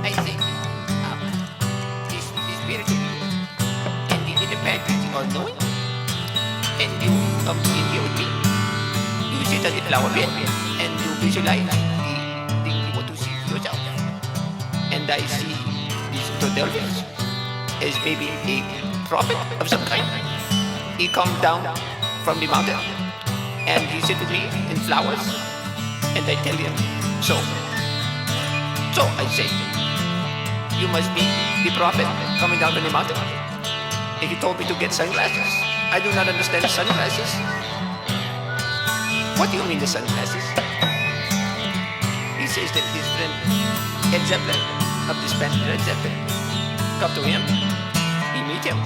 I think this spiritual and the independent, the all-knowing, and you come in here with me. You sit at the flower bed and you visualize the thing you want to see yourself. And I see this Todelvius as maybe a prophet of some kind. He come down from the mountain and he sit with me in flowers and I tell him, so I say, you must be the prophet coming down from the mountain. And he told me to get sunglasses. I do not understand sunglasses. What do you mean the sunglasses? He says that his friend Ed Zeppelin of this band Ed Zeppelin come to him, he meet him,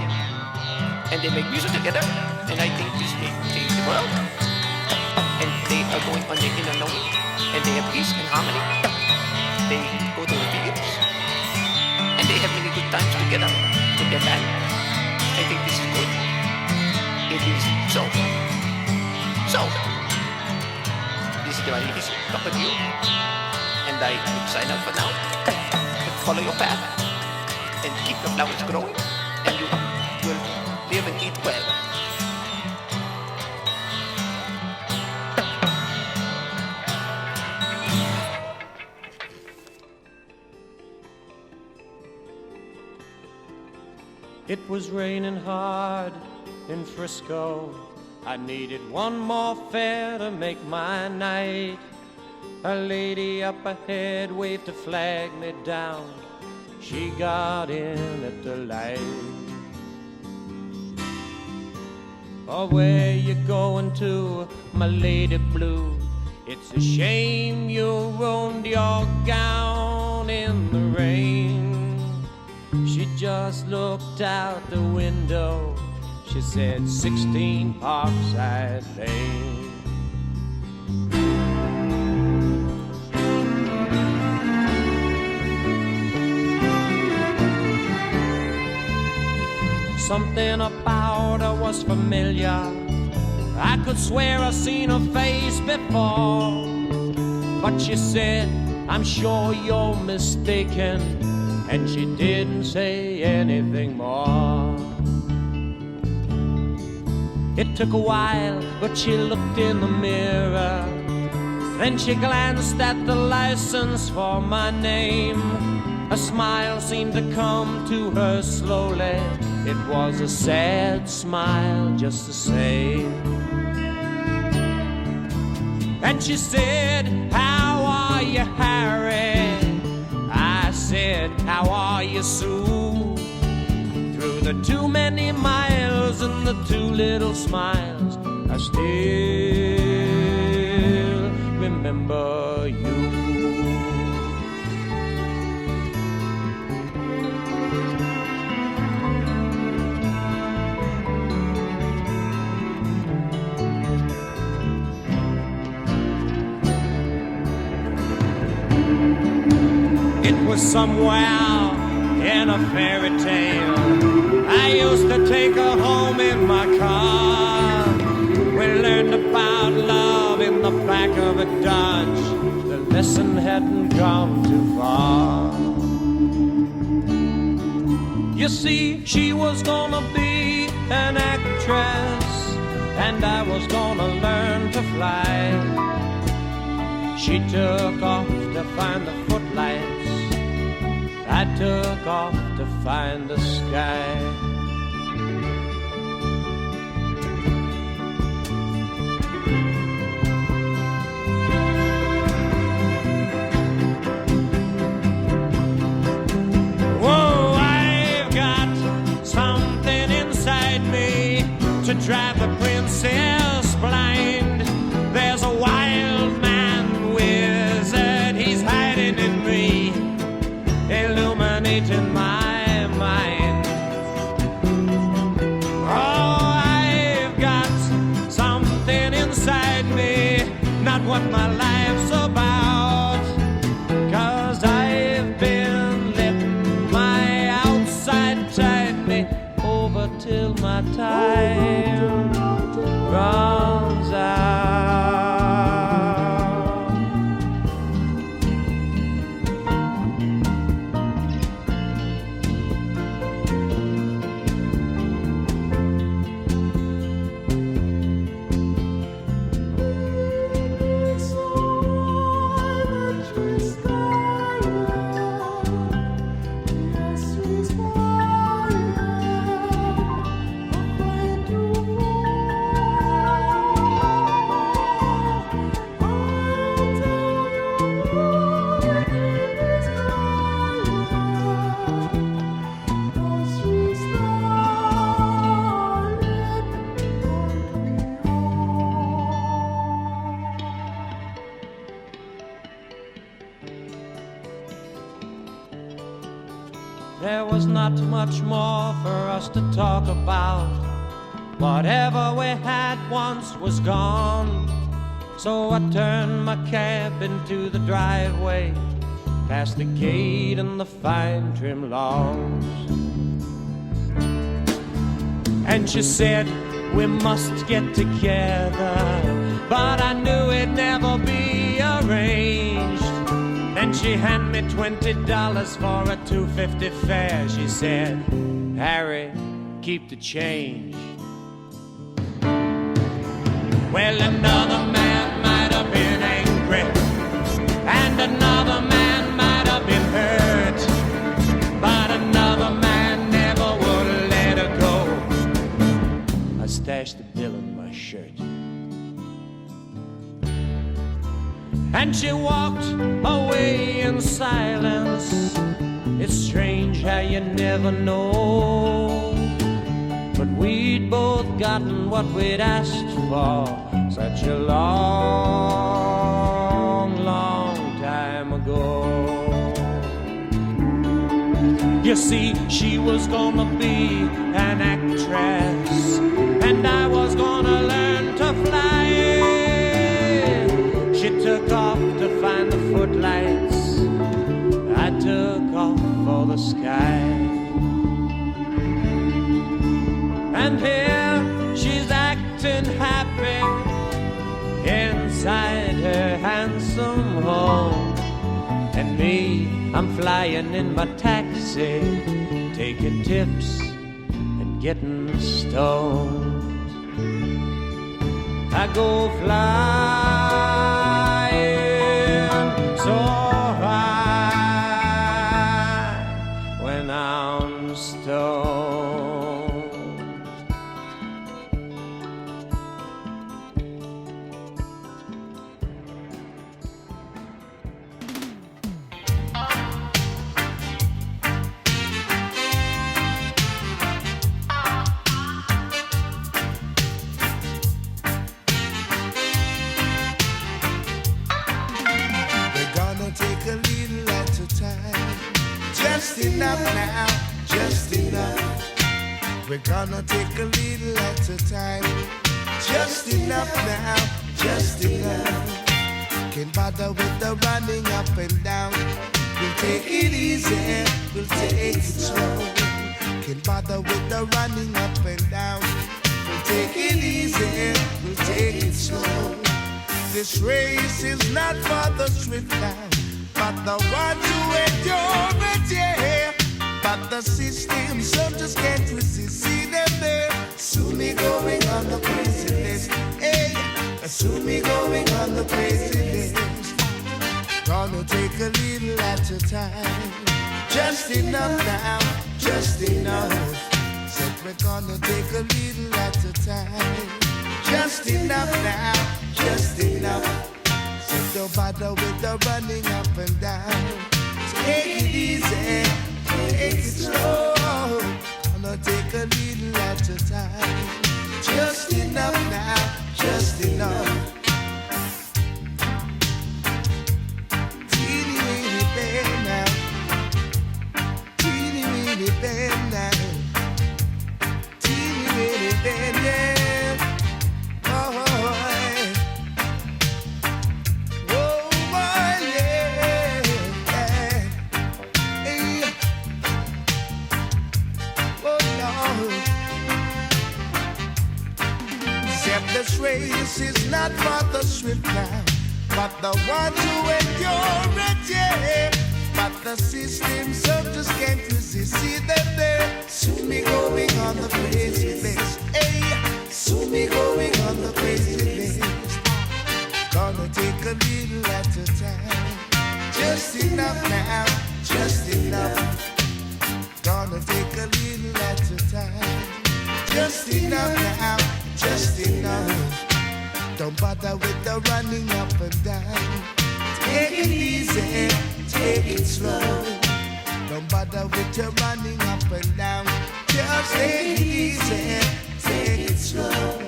and they make music together, and I think this may change the world. And they are going on their inner knowing, and they have peace and harmony. They go to the fields, and they have many good times together with their band. I think this is good. It is so. This is the way is talk with you, and I will sign up for now. But follow your path and keep the flowers growing, and you will live and eat well. It was raining hard in Frisco. I needed one more fare to make my night. A lady up ahead waved to flag me down. She got in at the light. Oh, where you going to, my lady blue? It's a shame you ruined your gown in the rain. She just looked out the window. She said 16 Parkside Lane. Something about her was familiar. I could swear I've seen her face before. But she said, I'm sure you're mistaken. And she didn't say anything more. It took a while, but she looked in the mirror. Then she glanced at the license for my name. A smile seemed to come to her slowly. It was a sad smile just the same. And she said, how are you, Harry? I said, how are you, Sue? Through the too many miles and the too little smiles, I still remember you. It was somewhere in a fairy tale. I used to take her home in my car. We learned about love in the back of a Dodge. The lesson hadn't gone too far. You see, she was gonna be an actress, and I was gonna learn to fly. She took off to find the footlights. I took off to find the sky. Whoa, I've got something inside me to drive the princess blind. There's a wild man wizard, he's hiding in me, illuminating my mind. Oh, I've got time runs out. There was not much more for us to talk about. Whatever we had once was gone. So I turned my cab into the driveway, past the gate and the fine trim lawns. And she said, we must get together, but I knew it'd never be arranged. Then she handed me $20 for a $2.50 fare. She said, Harry, keep the change. Well, another man might have been angry, and another man might have been hurt, but another man never would let her go. I stashed the bill in my shirt. And she walked away in silence. It's strange how you never know, but we'd both gotten what we'd asked for such a long, long time ago. You see, she was gonna be an actress, and I was gonna learn to fly. She took off to find the footlights, I took off for the sky. And here she's acting happy inside her handsome home, and me, I'm flying in my taxi, taking tips and getting stoned. I go flying so high when I'm stoned. Just enough now, just enough. We're gonna take a little at a time. Just enough now, just enough. Can't bother with the running up and down. We'll take it easy, we'll take it slow. Can't bother with the running up and down. We'll take it easy, we'll take it slow. This race is not for the swift now, but the ones who endure it, yeah. But the system, some just can't resist. See them there, soon me going on the crazy list. Hey, soon me going on the crazy list. Gonna take a little at a time. Just enough now, just enough. Said we're gonna take a little at a time. Just enough now, just enough. Don't bother with the running up and down. So take it easy, take it slow. Gonna take a little at a time. Just enough now, just enough. Teeny weeny bend now, teeny weeny bend now, teeny weeny bend, yeah. Yet this race is not for the swift now, but the ones who endure it, yeah. But the system some just can't resist. See them there, soon be going on the crazy list. Hey, soon be going on the crazy list. Gonna take a little at a time, just enough now, just enough. Gonna take a little at a time, just enough now, just enough. Don't bother with the running up and down. Take it easy, take it slow. Don't bother with your running up and down. Just take it easy, take it slow.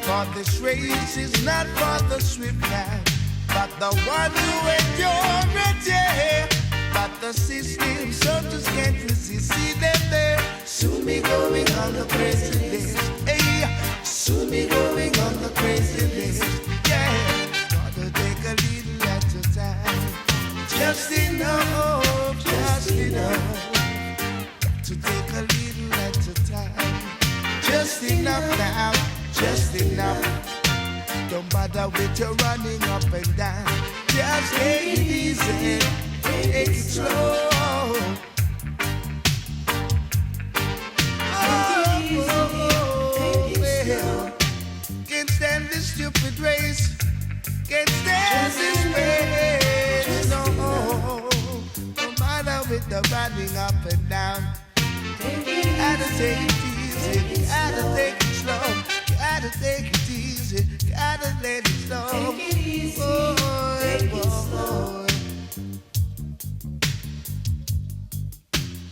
For this race is not for the swift now, but the one who endure it, yeah. But the system some just can't resist. See them there, soon be going on the crazy list. Hey, soon be going on the crazy list. Yeah, gotta take a little at a time. Just enough, just enough. Got to take a little at a time. Just enough now, just enough. Don't bother with your running up and down. Just take it easy, take it slow. Can't stand this stupid race. Can't stand this race. No, no matter with the running up and down. Gotta take it easy. Gotta take it slow. Gotta take it easy. Gotta let it slow. Take it easy. Take it slow.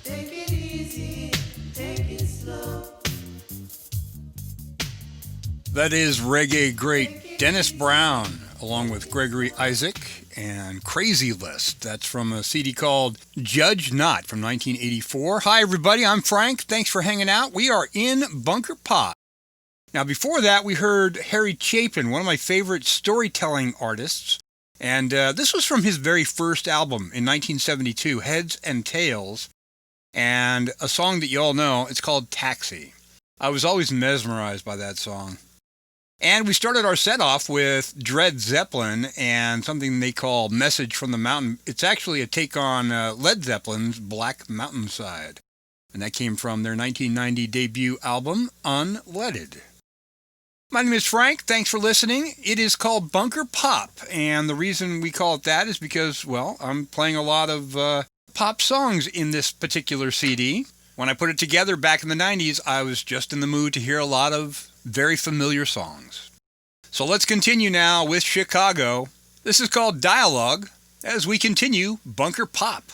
Take it easy. Take it slow. That is reggae great Dennis Brown, along with Gregory Isaac and Crazy List. That's from a CD called Judge Not from 1984. Hi, everybody. I'm Frank. Thanks for hanging out. We are in Bunker Pop. Now, before that, we heard Harry Chapin, one of my favorite storytelling artists. And this was from his very first album in 1972, Heads and Tails. And a song that you all know, it's called Taxi. I was always mesmerized by that song. And we started our set off with Dred Zeppelin and something they call Message from the Mountain. It's actually a take on Led Zeppelin's Black Mountainside. And that came from their 1990 debut album, Unleaded. My name is Frank. Thanks for listening. It is called Bunker Pop. And the reason we call it that is because, well, I'm playing a lot of pop songs in this particular CD. When I put it together back in the 90s, I was just in the mood to hear a lot of very familiar songs. So let's continue now with Chicago. This is called Dialogue as we continue Bunker Pop.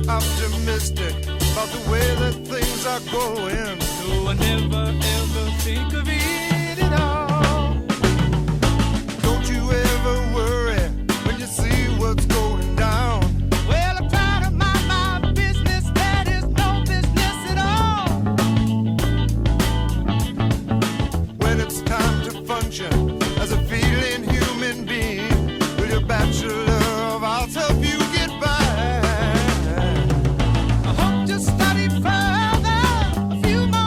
Optimistic about the way that things are going. No, I never ever think of it at all. Don't you ever worry when you see what's going down. Well, I try to mind my business, that is no business at all. When it's time to function as a feeling human being, will your bachelor of arts help you get by? I hope to study further, a few more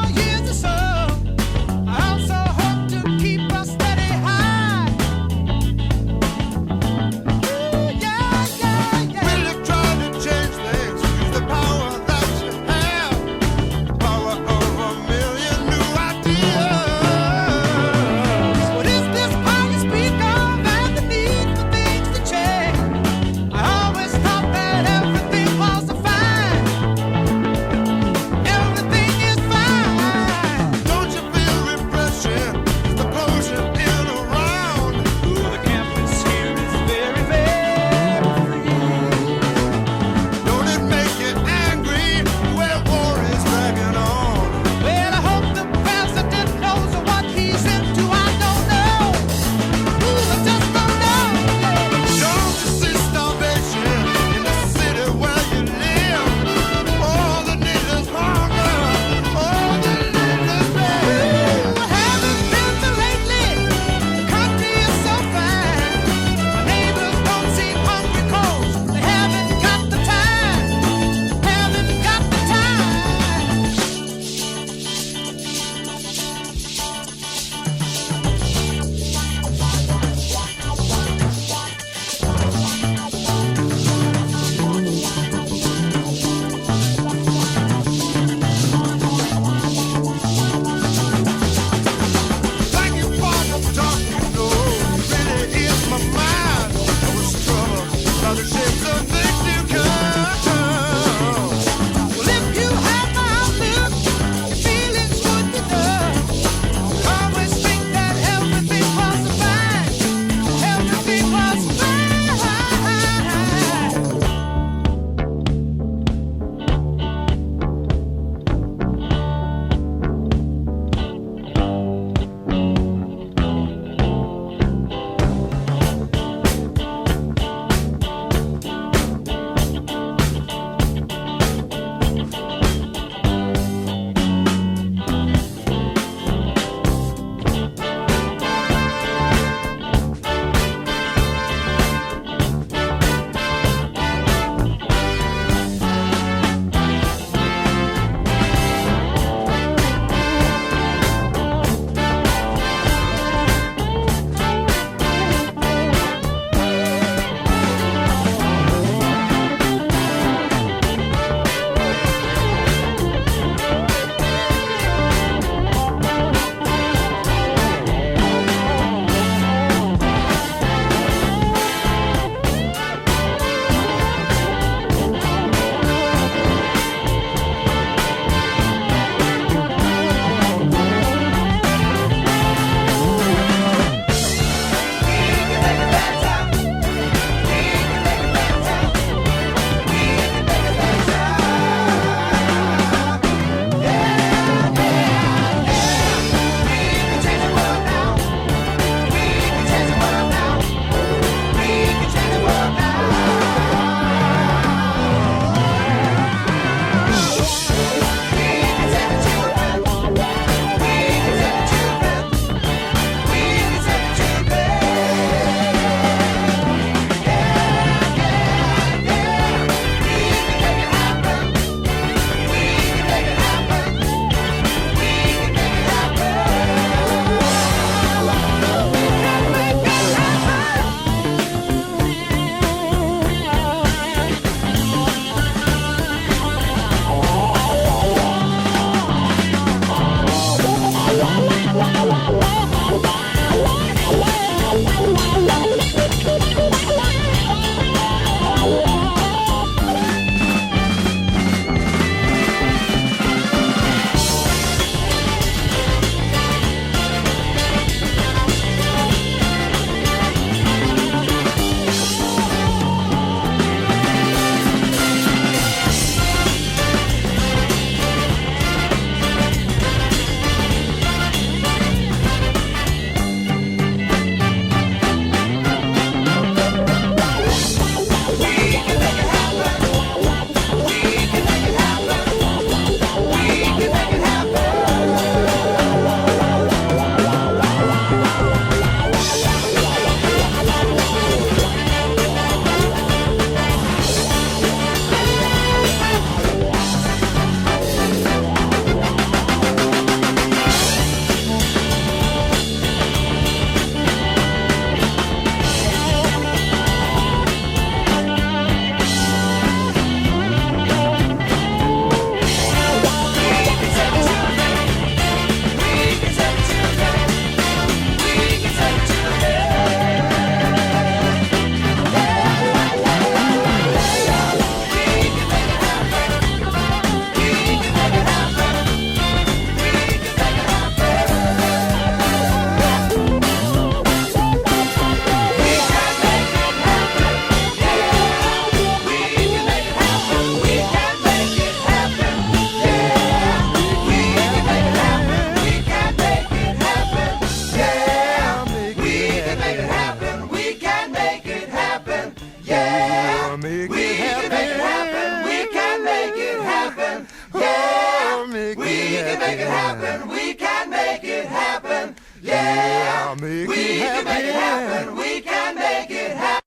make it happen. We can make it happen.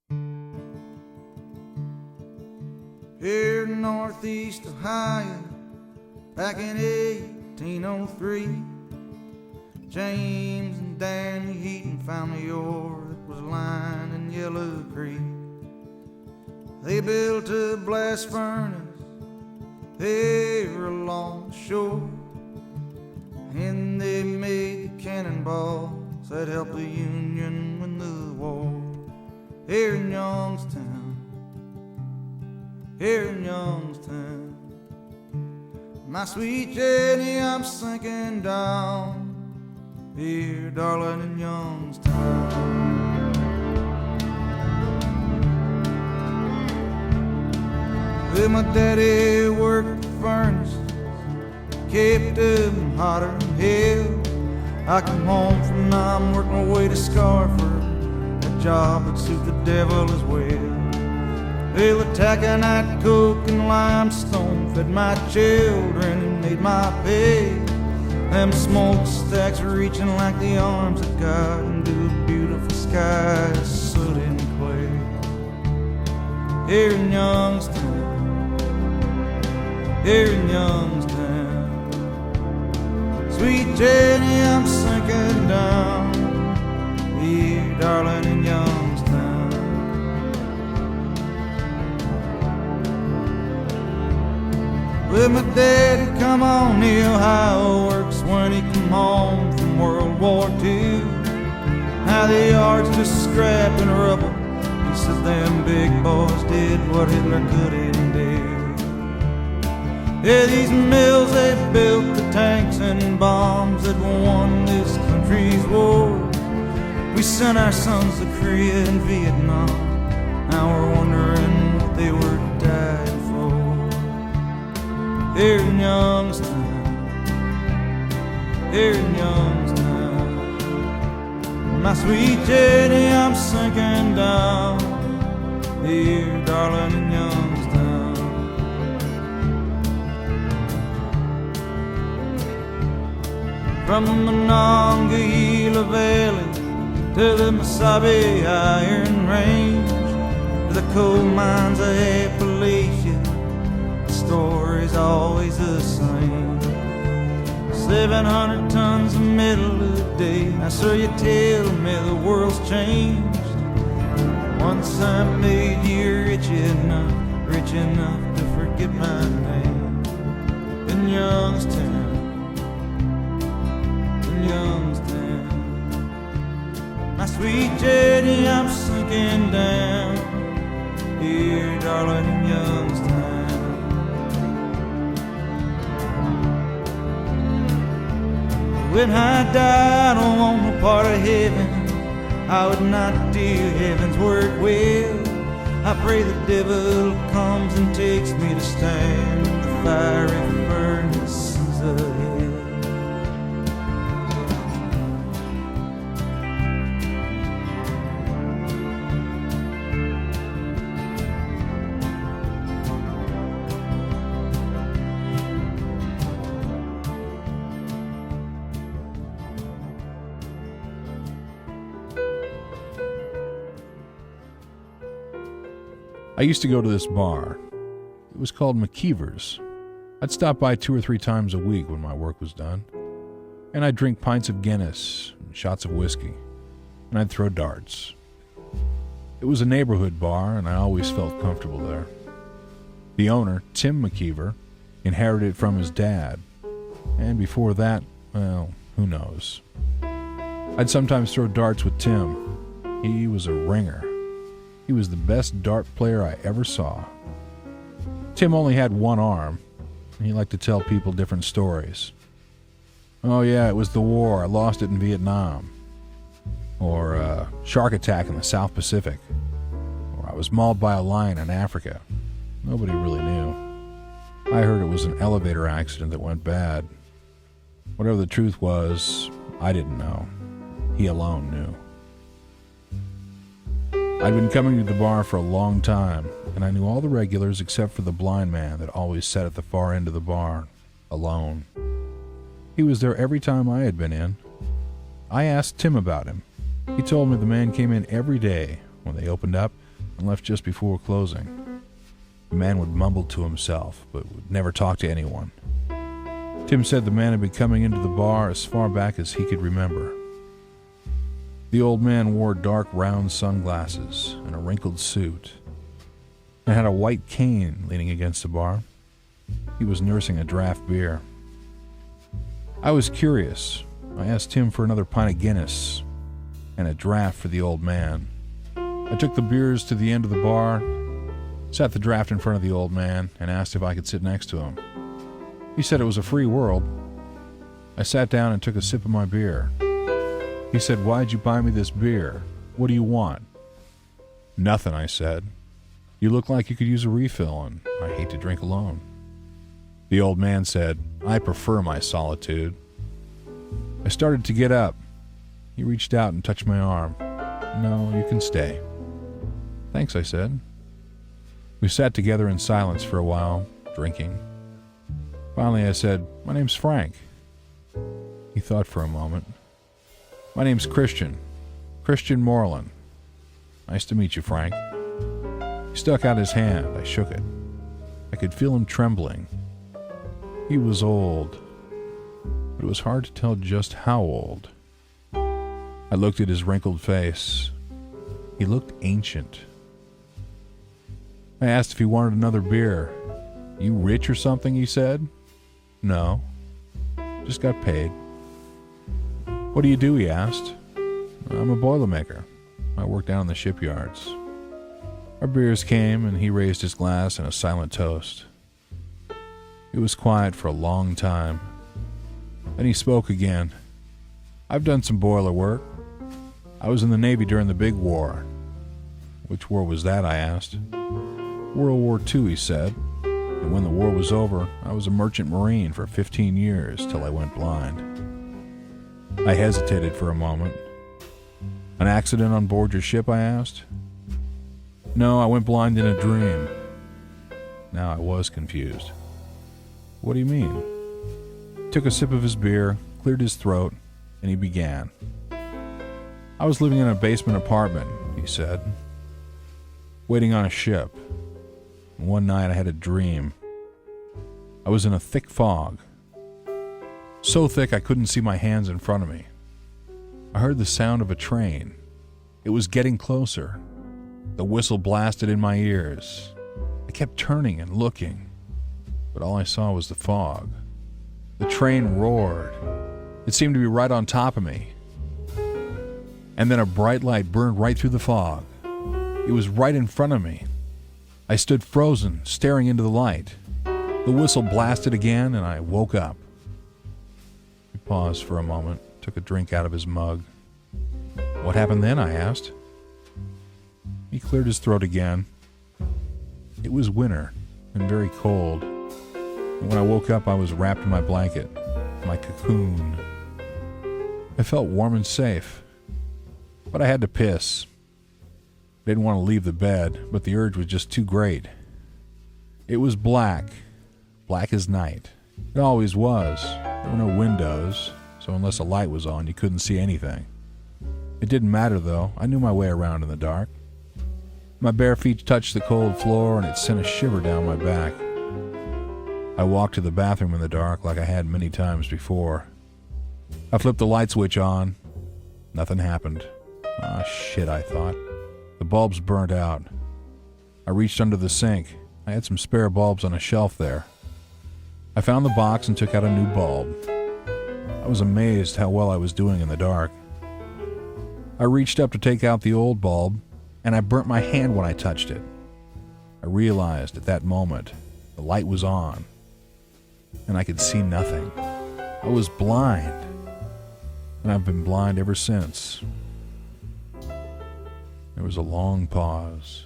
Here in Northeast Ohio, back in 1803, James and Danny Heaton found the ore that was lying in Yellow Creek. They built a blast furnace there along the shore, and they made the cannonballs that helped the Union win the war. Here in Youngstown, here in Youngstown, my sweet Jenny, I'm sinking down here, darling, in Youngstown. Well, my daddy worked the furnace, kept them hotter than hell. I come home from Nam, work my way to Scarford, a job that suit the devil as well. Well, the taconite, coke, and limestone fed my children and made my pay. Them smokestacks reaching like the arms of God into a beautiful sky of soot and clay. Here in Youngstown, here in Youngstown, sweet Jenny, I'm sinking down here, darling, in Youngstown. Well, my daddy come on the Ohio Works when he come home from World War II. Now the yard's just scrap and rubble. He says them big boys did what Hitler couldn't do. Yeah, these mills, they built the tanks and bombs that won this country's war. We sent our sons to Korea and Vietnam. Now we're wondering what they were dying for. Here in Youngstown, here in Youngstown, my sweet Jenny, I'm sinking down here, darling, in Youngstown. From the Monongahela Valley to the Mesabi Iron Range, to the coal mines of Appalachia, the story's always the same. 700 tons of metal a day. Now, sir, you tell me the world's changed. Once I made you rich enough to forget my name. In Youngstown, in Youngstown, my sweet Jenny, I'm sinking down here, darling, in Youngstown. When I die, I don't want no part of heaven. I would not do heaven's work well. I pray the devil comes and takes me to stand in the fiery furnaces of hell. I used to go to this bar. It was called McKeever's. I'd stop by 2 or 3 times a week when my work was done. And I'd drink pints of Guinness and shots of whiskey. And I'd throw darts. It was a neighborhood bar, and I always felt comfortable there. The owner, Tim McKeever, inherited it from his dad. And before that, well, who knows. I'd sometimes throw darts with Tim. He was a ringer. He was the best dart player I ever saw. Tim only had one arm, and he liked to tell people different stories. Oh yeah, it was the war. I lost it in Vietnam. Or a shark attack in the South Pacific. Or I was mauled by a lion in Africa. Nobody really knew. I heard it was an elevator accident that went bad. Whatever the truth was, I didn't know. He alone knew. I'd been coming to the bar for a long time, and I knew all the regulars except for the blind man that always sat at the far end of the bar, alone. He was there every time I had been in. I asked Tim about him. He told me the man came in every day when they opened up and left just before closing. The man would mumble to himself, but would never talk to anyone. Tim said the man had been coming into the bar as far back as he could remember. The old man wore dark round sunglasses and a wrinkled suit, and had a white cane leaning against the bar. He was nursing a draft beer. I was curious. I asked Tim for another pint of Guinness and a draft for the old man. I took the beers to the end of the bar, sat the draft in front of the old man, and asked if I could sit next to him. He said it was a free world. I sat down and took a sip of my beer. He said, "Why'd you buy me this beer? What do you want?" "Nothing," I said. "You look like you could use a refill, and I hate to drink alone." The old man said, "I prefer my solitude." I started to get up. He reached out and touched my arm. "No, you can stay." "Thanks," I said. We sat together in silence for a while, drinking. Finally, I said, "My name's Frank." He thought for a moment. "My name's Christian Moreland." "Nice to meet you, Frank." He stuck out his hand. I shook it. I could feel him trembling. He was old, but it was hard to tell just how old. I looked at his wrinkled face. He looked ancient. I asked if he wanted another beer. "You rich or something?" he said. "No, just got paid." "What do you do?" he asked. "I'm a boilermaker. I work down in the shipyards." Our beers came, and he raised his glass in a silent toast. It was quiet for a long time. Then he spoke again. "I've done some boiler work. I was in the Navy during the big war." "Which war was that?" I asked. "World War II, he said. And when the war was over, I was a merchant marine for 15 years till I went blind." I hesitated for a moment. "An accident on board your ship?" I asked. "No, I went blind in a dream." Now I was confused. "What do you mean?" He took a sip of his beer, cleared his throat, and he began. "I was living in a basement apartment," he said, "waiting on a ship. And one night I had a dream. I was in a thick fog. So thick I couldn't see my hands in front of me. I heard the sound of a train. It was getting closer. The whistle blasted in my ears. I kept turning and looking, but all I saw was the fog. The train roared. It seemed to be right on top of me. And then a bright light burned right through the fog. It was right in front of me. I stood frozen, staring into the light. The whistle blasted again, and I woke up." He paused for a moment, took a drink out of his mug. "What happened then?" I asked. He cleared his throat again. "It was winter and very cold. And when I woke up, I was wrapped in my blanket, my cocoon. I felt warm and safe, but I had to piss. I didn't want to leave the bed, but the urge was just too great. It was black as night. It always was. There were no windows, so unless a light was on, you couldn't see anything. It didn't matter, though. I knew my way around in the dark. My bare feet touched the cold floor, and it sent a shiver down my back. I walked to the bathroom in the dark like I had many times before. I flipped the light switch on. Nothing happened. Ah, shit, I thought. The bulbs burnt out. I reached under the sink. I had some spare bulbs on a shelf there. I found the box and took out a new bulb. I was amazed how well I was doing in the dark. I reached up to take out the old bulb, and I burnt my hand when I touched it. I realized at that moment the light was on, and I could see nothing. I was blind, and I've been blind ever since. There was a long pause.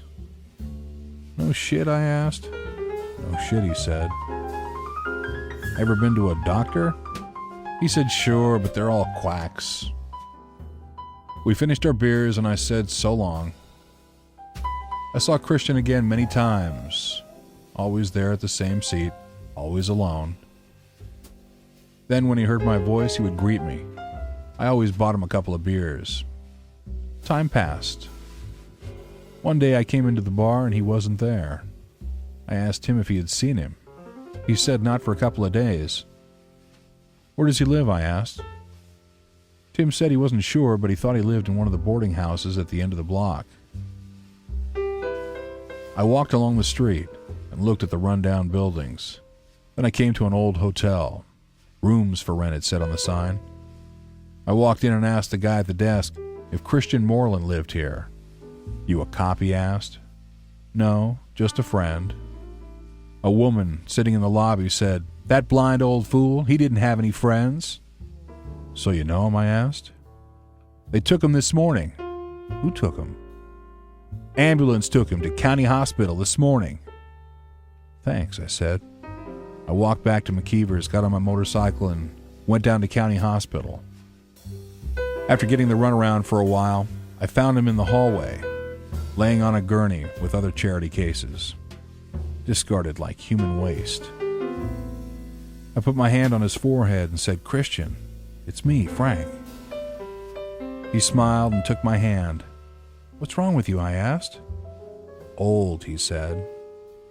"No shit?" I asked. "No shit," he said. "Ever been to a doctor?" He said, "Sure, but they're all quacks." We finished our beers, and I said, "So long." I saw Christian again many times, always there at the same seat, always alone. Then when he heard my voice, he would greet me. I always bought him a couple of beers. Time passed. One day I came into the bar and he wasn't there. I asked him if he had seen him. He said not for a couple of days. Where does he live? I asked. Tim said he wasn't sure, but he thought he lived in one of the boarding houses at the end of the block. I walked along the street and looked at the rundown buildings. Then I came to an old hotel. Rooms for rent, it said on the sign. I walked in and asked the guy at the desk if Christian Moreland lived here. You a cop? He asked. No, just a friend. A woman sitting in the lobby said, "That blind old fool, he didn't have any friends." So you know him? I asked. They took him this morning. Who took him? Ambulance took him to County Hospital this morning. Thanks, I said. I walked back to McKeever's, got on my motorcycle, and went down to County Hospital. After getting the runaround for a while, I found him in the hallway, laying on a gurney with other charity cases, discarded like human waste. I put my hand on his forehead and said, "Christian, it's me, Frank." He smiled and took my hand. "What's wrong with you?" I asked. "Old," he said.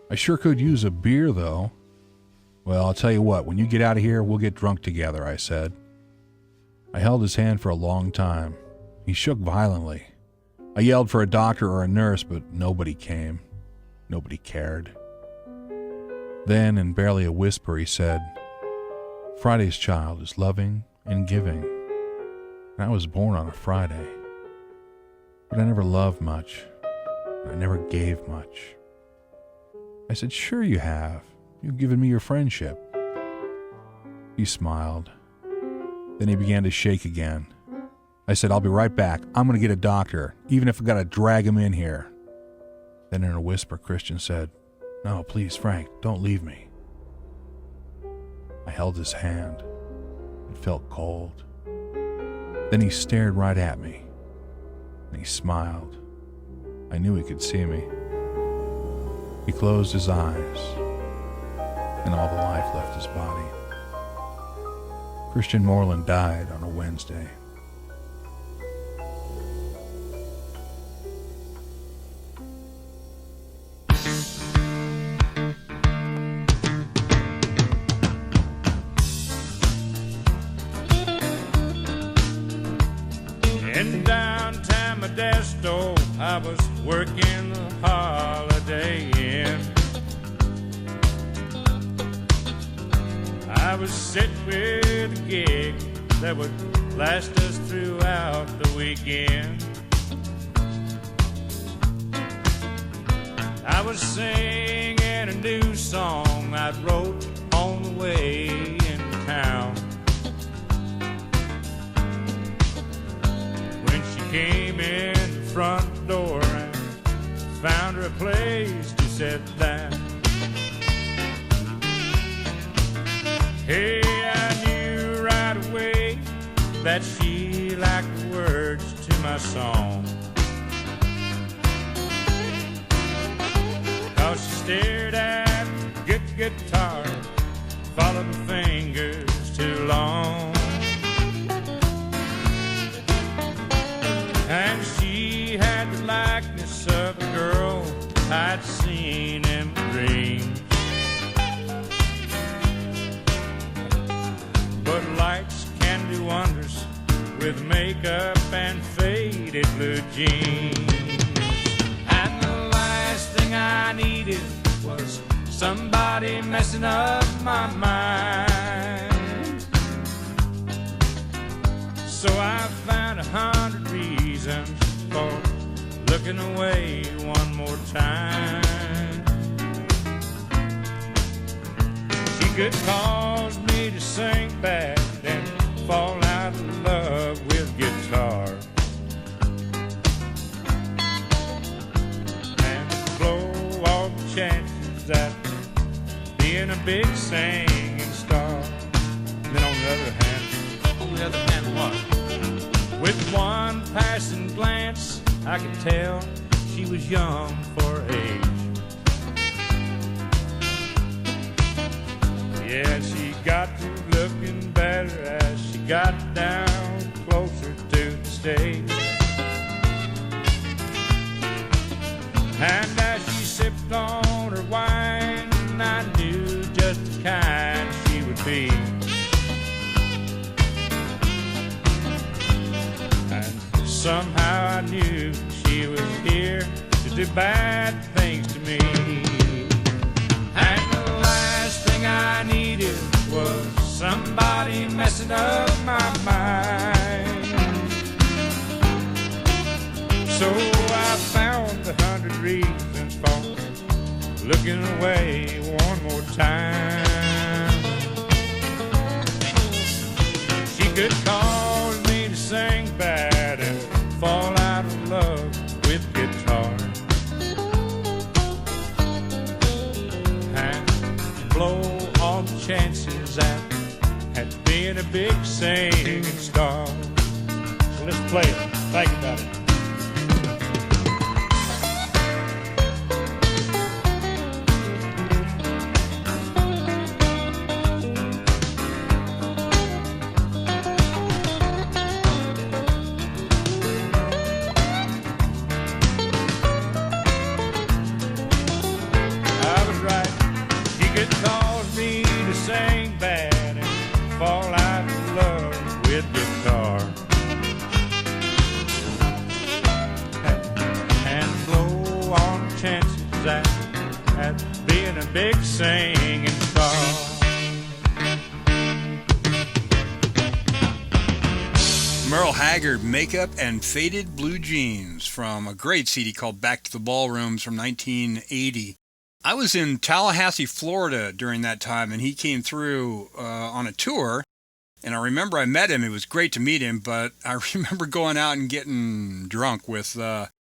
"I sure could use a beer, though." "Well, I'll tell you what, when you get out of here, we'll get drunk together," I said. I held his hand for a long time. He shook violently. I yelled for a doctor or a nurse, but nobody came. Nobody cared. Then, in barely a whisper, he said, "Friday's child is loving and giving. And I was born on a Friday. But I never loved much. And I never gave much." I said, "Sure you have. You've given me your friendship." He smiled. Then he began to shake again. I said, "I'll be right back. I'm going to get a doctor, even if I've got to drag him in here." Then in a whisper, Christian said, "No, please, Frank, don't leave me." I held his hand. It felt cold. Then he stared right at me, and he smiled. I knew he could see me. He closed his eyes, and all the life left his body. Christian Moreland died on a Wednesday. In downtown Modesto, I was working the Holiday Inn. I was sitting with a gig that would last us throughout the weekend. I was singing a new song I wrote on the way into town. When she came in the front door and found her a place to sit down. Hey, I knew right away that she liked the words to my song. 'Cause she stared at the guitar, followed the fingers too long. And she had the likeness of a girl I'd seen in dreams. But lights can do wonders with makeup and faded blue jeans. And the last thing I needed was somebody messing up my mind. So I found 100 reasons for looking away one more time. She could cause me to sink back and fall out of love with guitar, and blow all the chances at being a big singing star. And then on the other hand, what? With one passing glance, I could tell she was young for her age. Yeah, she got to looking better as she got down closer to the stage. somehow I knew she was here to do bad things to me. And the last thing I needed was somebody messing up my mind. So I found 100 reasons for looking away one more time. She could cause me to sing bad and fall out of love with guitar, and blow all the chances at being a big singing star. So let's play it. Think about it. Big singing star. Merle Haggard, Makeup and Faded Blue Jeans, from a great CD called Back to the Ballrooms from 1980. I was in Tallahassee, Florida during that time, and he came through on a tour, and I remember I met him. It was great to meet him, but I remember going out and getting drunk with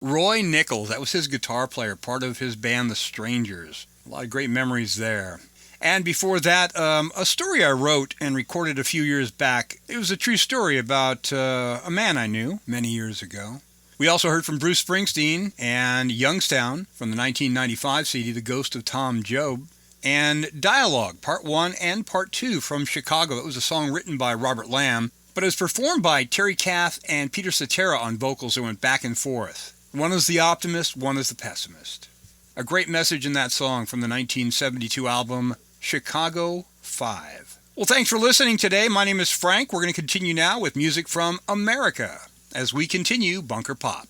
Roy Nichols. That was his guitar player, part of his band The Strangers. A lot of great memories there. And before that, a story I wrote and recorded a few years back. It was a true story about a man I knew many years ago. We also heard from Bruce Springsteen and Youngstown from the 1995 CD, The Ghost of Tom Joad, and Dialogue, Part 1 and Part 2 from Chicago. It was a song written by Robert Lamb, but it was performed by Terry Kath and Peter Cetera on vocals that went back and forth. One is the optimist, one is the pessimist. A great message in that song from the 1972 album, Chicago 5. Well, thanks for listening today. My name is Frank. We're going to continue now with music from America as we continue Bunker Pop.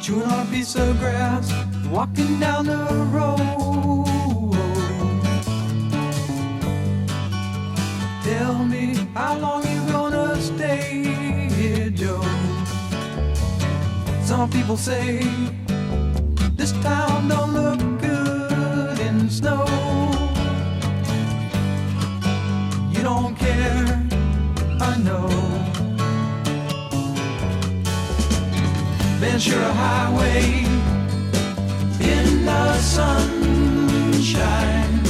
Chewing on a piece of grass, walking down the road. Tell me, how long you gonna stay here, Joe? Some people say this town don't look good in snow. You don't care, I know. Ventura Highway in the sunshine,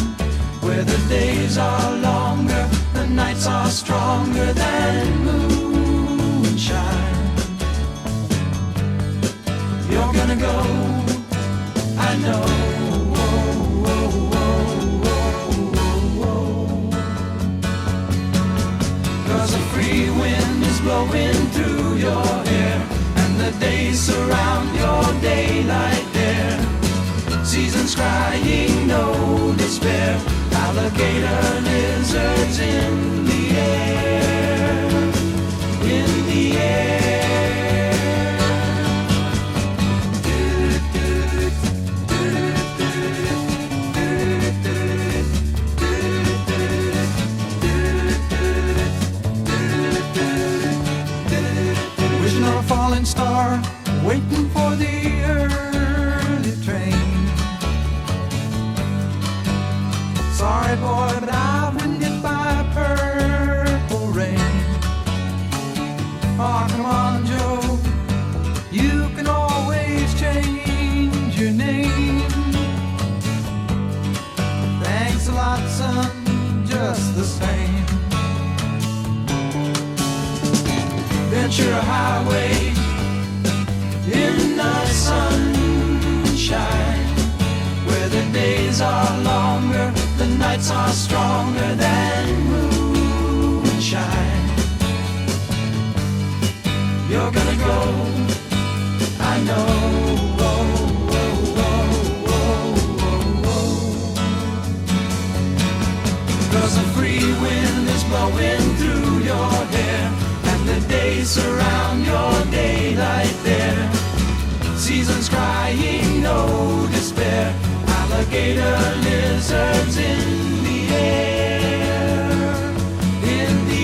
where the days are longer, the nights are stronger than moonshine. You're gonna go, I know. Cause a free wind is blowing through your hair, the days surround your daylight there. Seasons crying, no despair. Alligator lizards in the air, in the air. Wishing on a falling star, waiting for the early train. Sorry boy, but I've been hit by purple rain. Oh, come on, Joe, you can always change your name. Thanks a lot, son, just the same. Ventura Highway in the sunshine, where the days are longer, the nights are stronger than moonshine. blowing through your hair, and the days surround your daylight there. Seasons crying, no despair, alligator lizards in the air, in the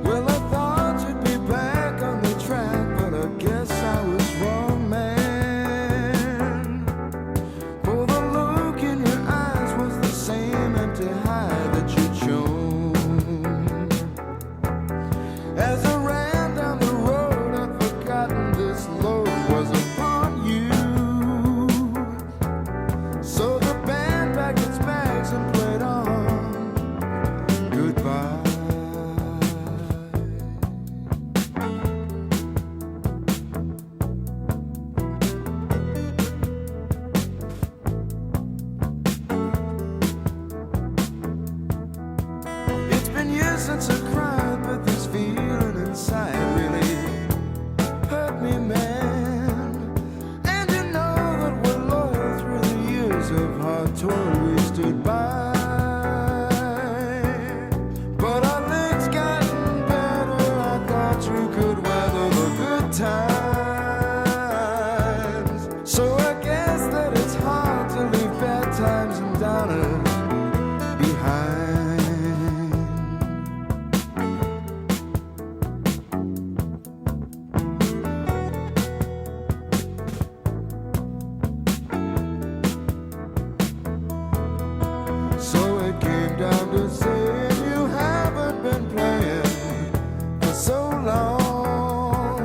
Well, I thought you'd be back on the track, but I guess I was wrong, man. For the look in your eyes was the same empty high that you'd shown. As I ran down the road, I'd forgotten this load was upon you. So the band packed its bags and played on goodbye. It's been years since I cried, but this feeling inside really hurt me, man. And you know that we're loyal through the years of hard toil we stood by. But our legs gotten better, I thought you could weather the good times. So I guess that it's hard to leave bad times and downers behind. So it came down to saying you haven't been playing for so long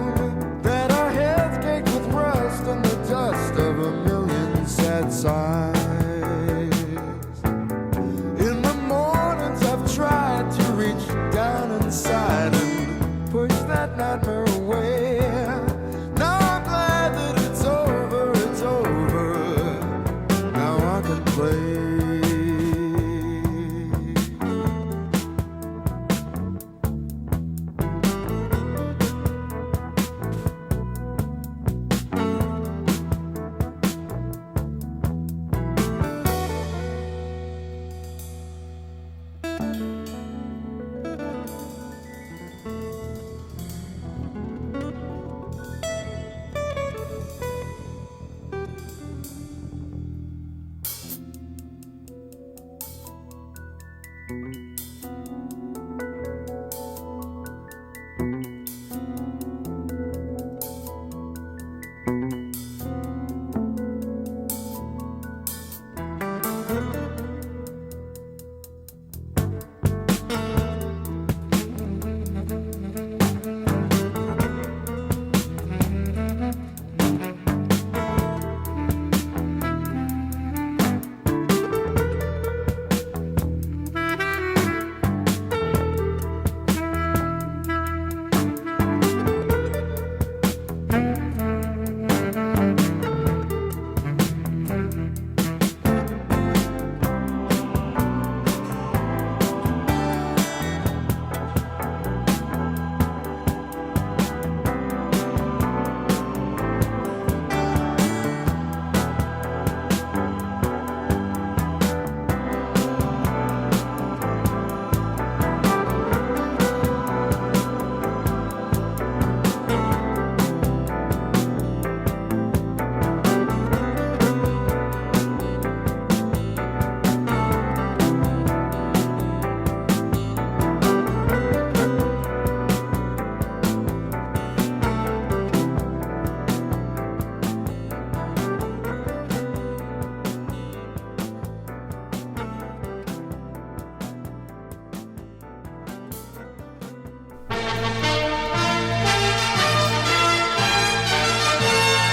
that our heads caked with rust and the dust of a million sad sighs. In the mornings I've tried to reach down inside and push that nightmare away. Now I'm glad that it's over, it's over. Now I can play.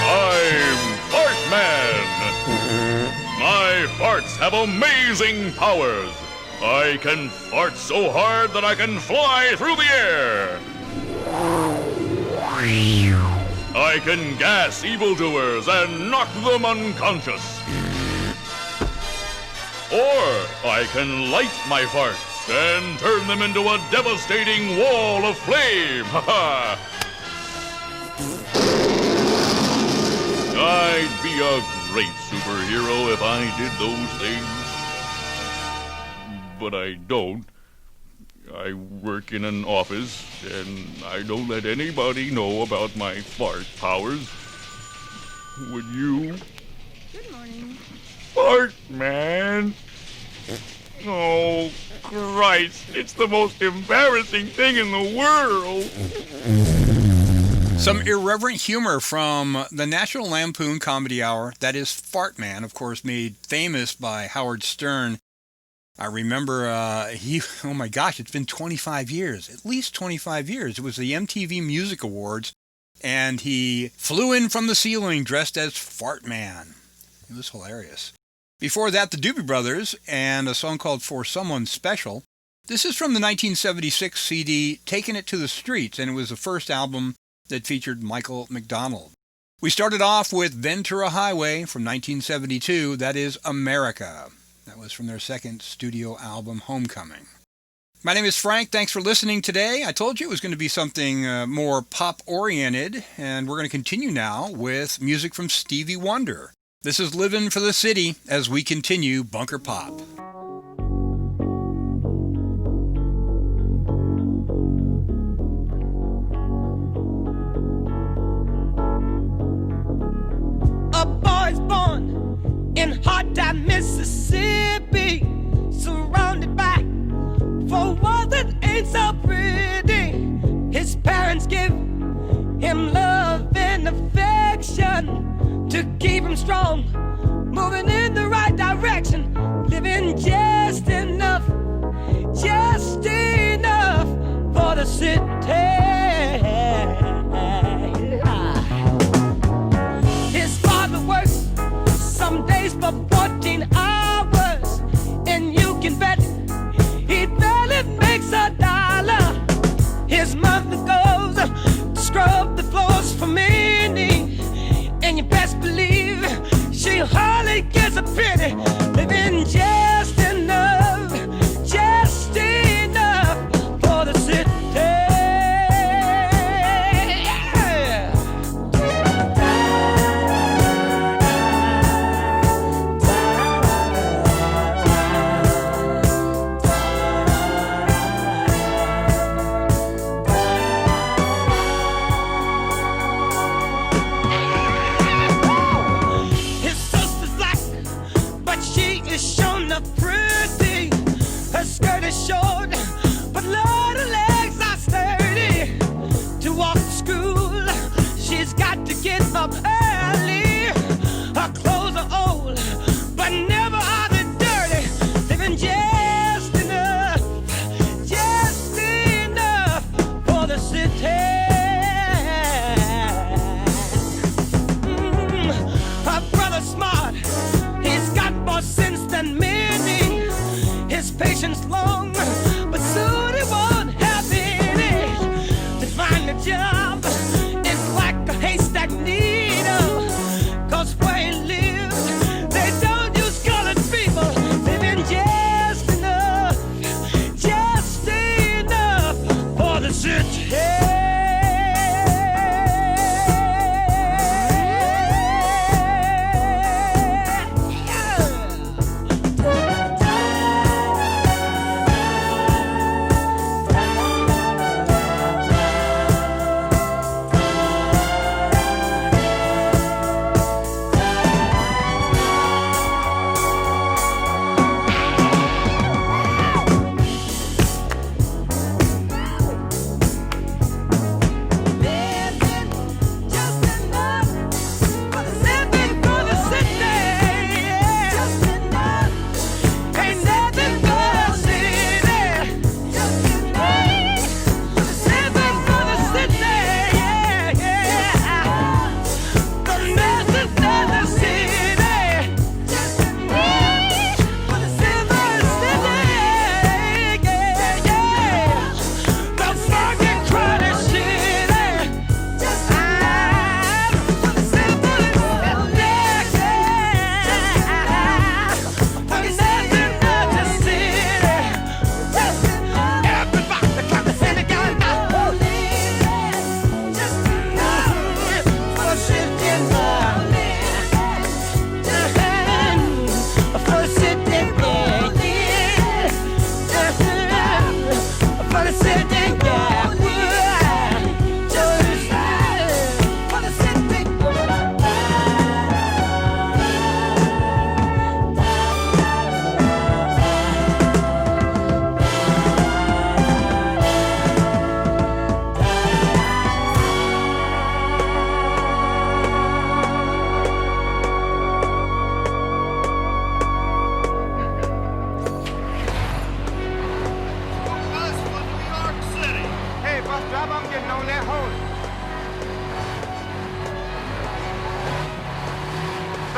I'm Fartman. My farts have amazing powers. I can fart so hard that I can fly through the air. I can gas evildoers and knock them unconscious. Or I can light my farts and turn them into a devastating wall of flame. Ha ha! I'd be a great superhero if I did those things. But I don't. I work in an office, and I don't let anybody know about my fart powers. Would you? Good morning. Fart, man. Oh, Christ. It's the most embarrassing thing in the world. Some irreverent humor from the National Lampoon Comedy Hour. That is Fartman, of course, made famous by Howard Stern. I remember oh my gosh, it's been 25 years, at least 25 years. It was the MTV Music Awards, and he flew in from the ceiling dressed as Fartman. It was hilarious. Before that, the Doobie Brothers and a song called For Someone Special. This is from the 1976 CD, Taking It to the Streets, and it was the first album that featured Michael McDonald. We started off with Ventura Highway from 1972, that is America. That was from their second studio album, Homecoming. My name is Frank. Thanks for listening today. I told you it was going to be something more pop-oriented, and we're going to continue now with music from Stevie Wonder. This is Livin' for the City as we continue Bunker Pop. A boy's born in hot time, Mississippi, surrounded by four walls that ain't so pretty. His parents give him love and affection to keep him strong, moving in the right direction, living just enough for the city. His father works some days for 14 hours, and you can bet he barely makes $1. His mother goes to scrub the floors for Minnie, and you best believe she hardly gets a penny, living just enough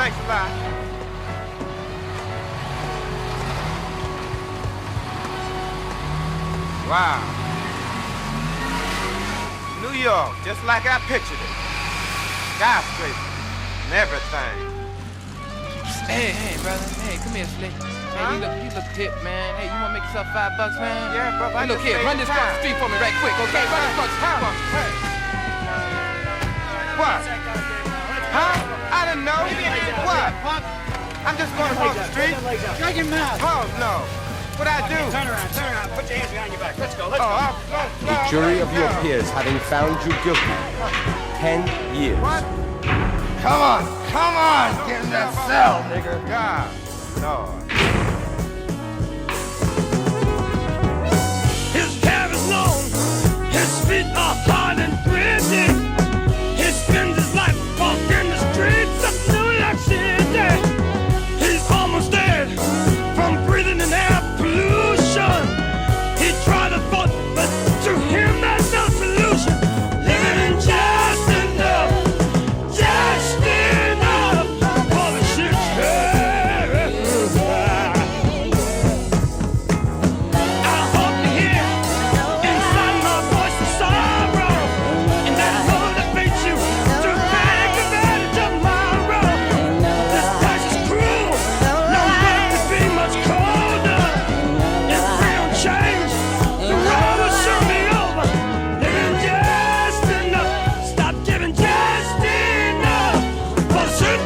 Thanks a lot. Wow. New York, just like I pictured it. Skyscraper and everything. Hey, brother. Hey, come here, Slick. Hey, you look hip, man. Hey, you wanna make yourself $5, man? Yeah, brother. Hey, look here, run this across the street for me right quick, okay? Run this across the street for me. Hey. What? Huh? I didn't know. What? I'm just going across the street. Shut your mouth. Oh, no. What'd I do? Turn around. Put your hands behind your back. Let's go. The jury of your peers having found you guilty. 10 years. What? Come on, get in that cell, nigga. God, Lord. His hair is long, his feet are hard and gritty. He spends his life walking the streets of New York City. He's almost dead from breathing in air pollution. He tried to vote, but to him there's no solution. Living in just enough for the shit. I hope to hear inside my voice the sorrow, and that motivates you to take advantage of my role. This place is cruel, no one could be much colder. If we don't change, the road will soon be over. Living just enough, stop giving just enough for the city.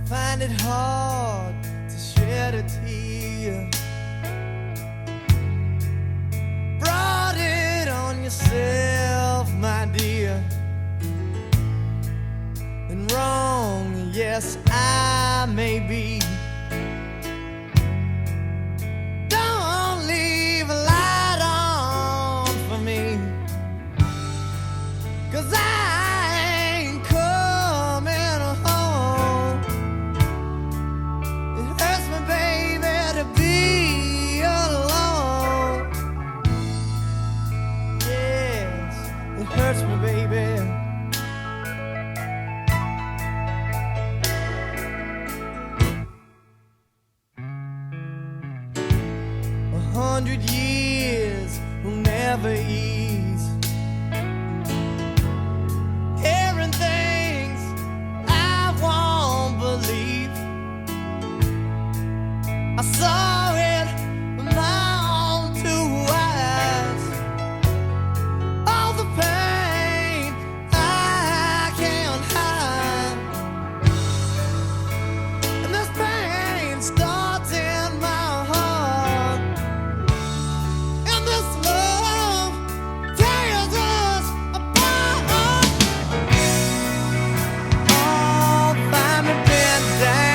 Find it hard to shed a tear. Brought it on yourself, my dear. And wrong, yes, I may be. Don't leave a light on for me, 'cause I ain't coming home. It hurts me, baby, to be alone. Yes, it hurts me, baby. A 100 years will never ease. Hearing things I won't believe. I saw it with my own two eyes. All the pain I can't hide. And this pain starts in my heart. And this love tears us apart. Oh, find me bent down.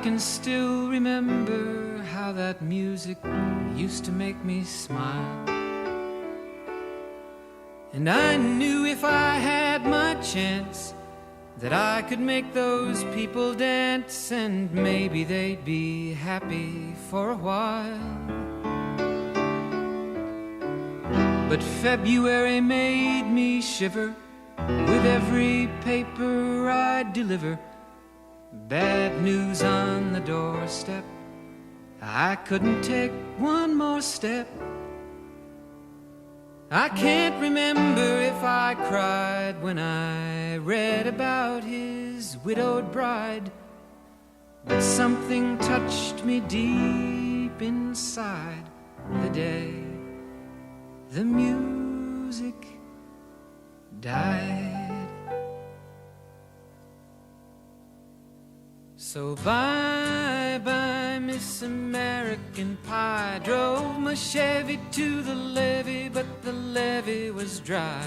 can still remember how that music used to make me smile. And I knew if I had my chance that I could make those people dance, and maybe they'd be happy for a while. But February made me shiver with every paper I'd deliver. Bad news on the doorstep, I couldn't take one more step. I can't remember if I cried when I read about his widowed bride, but something touched me deep inside the day the music died. So bye-bye, Miss American Pie. Drove my Chevy to the levee, but the levee was dry.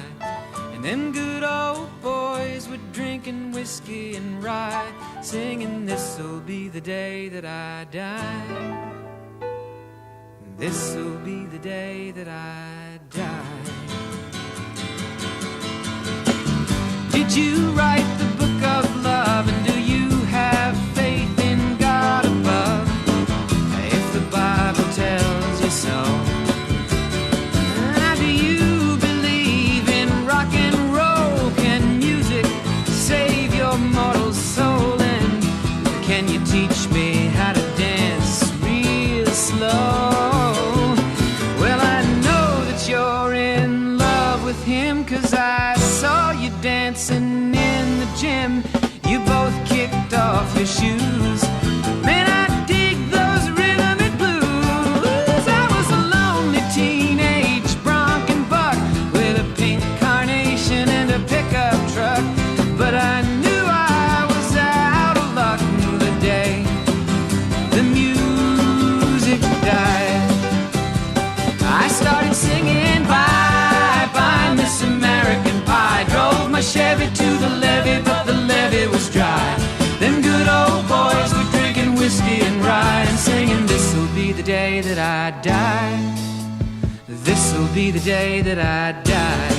And them good old boys were drinking whiskey and rye, singing, this'll be the day that I die. This'll be the day that I die. Did you write the book of love, and do you have faith in God above? If the Bible tells you so. Do you believe in rock and roll? Can music save your mortal soul? And can you teach me how to dance real slow? Well, I know that you're in love with him, 'cause I saw you dancing in the gym. You both kicked off your shoes. Man, I dig those rhythm and blues. I was a lonely teenage bronc and buck with a pink carnation and a pickup truck, but I knew I was out of luck the day the music died. I started singing bye-bye, Miss American Pie. Drove my Chevy to the levee, but the levee was dry. Them good old boys were drinking whiskey and rye, and singing, this'll be the day that I die. This'll be the day that I die.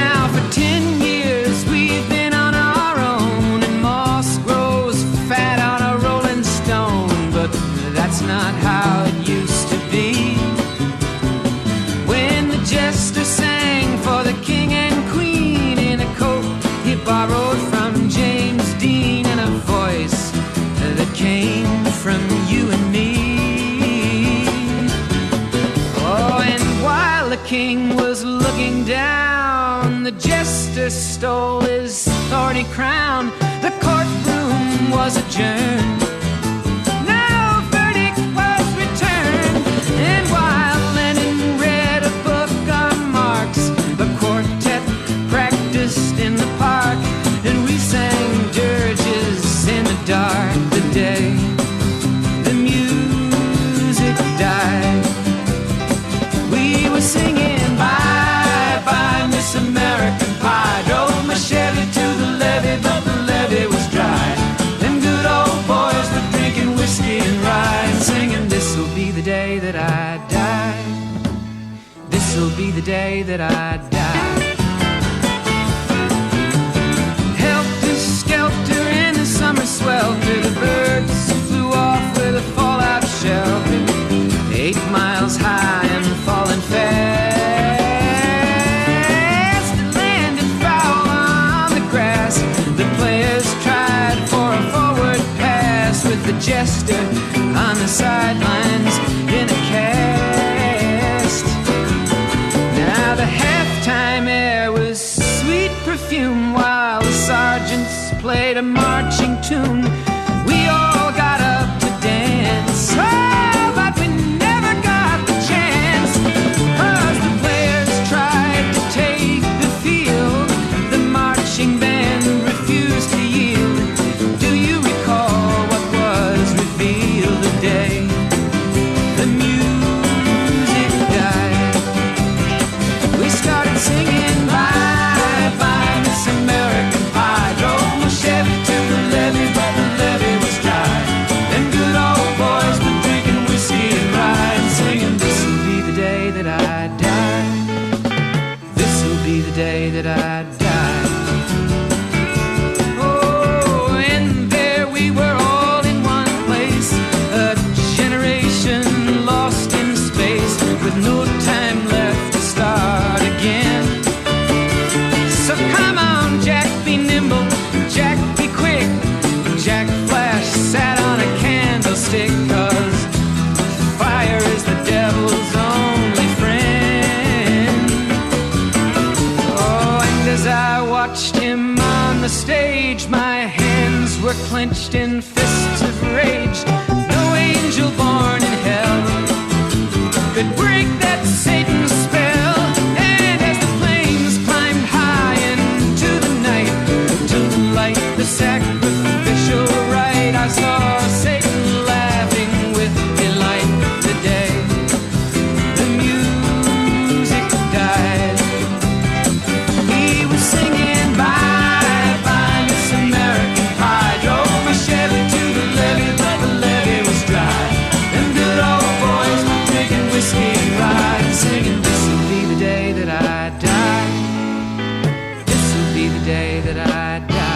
Now for 10 years we've been on our own, and moss grows fat on a rolling stone, but that's not how it used to be. When the jester sang for the king and queen in a coat he borrowed from James Dean, and a voice that came from you and me. Oh, and while the king was looking down, the jester stole his thorny crown. The courtroom was adjourned. No verdict was returned. And while Lenin read a book on Marx, the quartet practiced in the park, and we sang dirges in the dark the day the music died. We were singing bye-bye, Miss American Pie. Drove my Chevy to the levee, but the levee was dry. Them good old boys were drinking whiskey and rye, and singing, this'll be the day that I die. This'll be the day that I die. Helter-skelter in the summer swelter, the birds flew off with a fallout shelter. 8 miles high and falling fast. It landed foul on the grass. The players tried for a forward pass, with the jester on the sidelines in a cast. Now the halftime air was sweet perfume, while the sergeants played a marching tune. We all got up to dance, oh, but we never got the chance, 'cause the players tried to take the field. The marching band refused to yield. Do you recall what was revealed? stick, 'cause fire is the devil's only friend. Oh, and as I watched him on the stage, my hands were clenched in fists of rage. No angel born in hell could break that Satan's spell. And as the flames climbed high into the night to light the sacrificial rite, I saw Satan laughing with delight the day the music died. He was singing bye bye Miss American Pie, drove my Chevy to the levee, but the levee was dry. Them good old boys were drinking whiskey and rye, singing, this'll be the day that I die. This'll be the day that I die.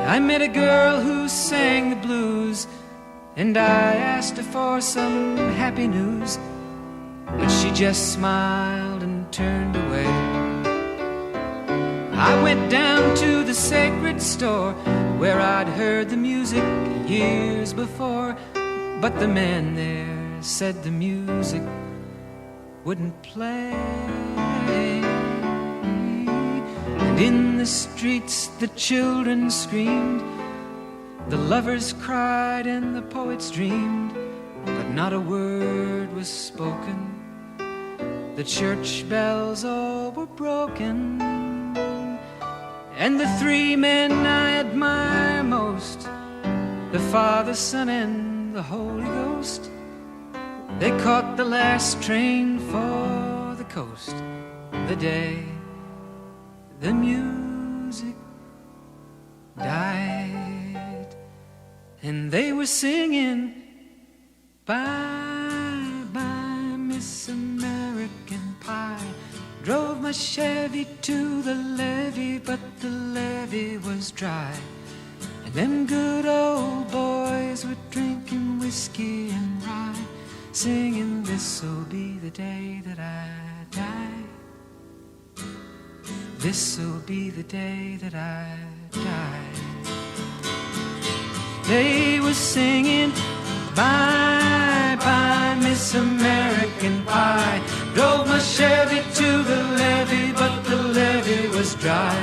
I met a girl who sang the blues, and I asked her for some happy news, but she just smiled and turned away. I went down to the sacred store where I'd heard the music years before, but the man there said the music wouldn't play. And in the streets the children screamed, the lovers cried and the poets dreamed, but not a word was spoken. The church bells all were broken, and the three men I admire most, the Father, Son, and the Holy Ghost, they caught the last train for the coast the day the music died. And they were singing bye bye Miss American Pie, drove my Chevy to the levee, but the levee was dry. And them good old boys were drinking whiskey and rye, singing, this'll be the day that I die. This'll be the day that I die. They were singing bye bye Miss American Pie, drove my Chevy to the levee, but the levee was dry.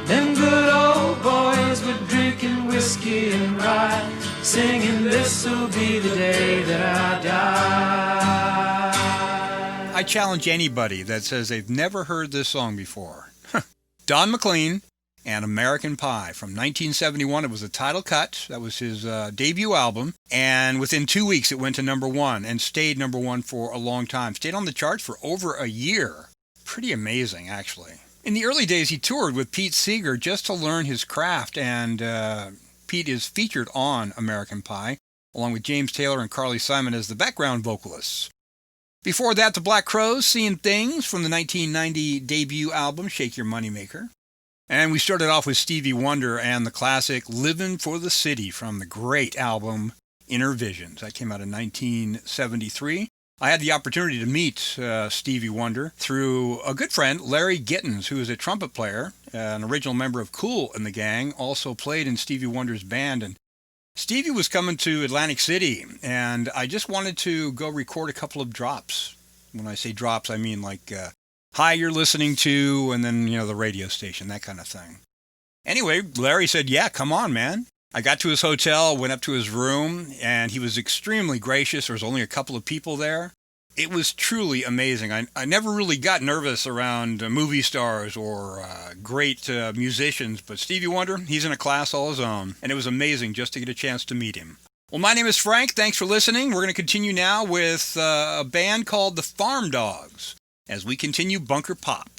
Them good old boys were drinking whiskey and rye, singing, this'll be the day that I die. I challenge anybody that says they've never heard this song before. Don McLean and American Pie from 1971. It was a title cut. That was his debut album. And within 2 weeks, it went to number one and stayed number one for a long time. Stayed on the charts for over a year. Pretty amazing, actually. In the early days, he toured with Pete Seeger just to learn his craft. And Pete is featured on American Pie, along with James Taylor and Carly Simon as the background vocalists. Before that, the Black Crowes, Seeing Things from the 1990 debut album, Shake Your Moneymaker. And we started off with Stevie Wonder and the classic Livin' for the City from the great album Inner Visions. That came out in 1973. I had the opportunity to meet Stevie Wonder through a good friend, Larry Gittins, who is a trumpet player, an original member of Kool and the Gang, also played in Stevie Wonder's band. And Stevie was coming to Atlantic City, and I just wanted to go record a couple of drops. When I say drops, I mean like, hi, you're listening to, and then, the radio station, that kind of thing. Anyway, Larry said, yeah, come on, man. I got to his hotel, went up to his room, and he was extremely gracious. There was only a couple of people there. It was truly amazing. I never really got nervous around movie stars or great musicians, but Stevie Wonder, he's in a class all his own, and it was amazing just to get a chance to meet him. Well, my name is Frank. Thanks for listening. We're going to continue now with a band called the Farm Dogs as we continue Bunker Pop.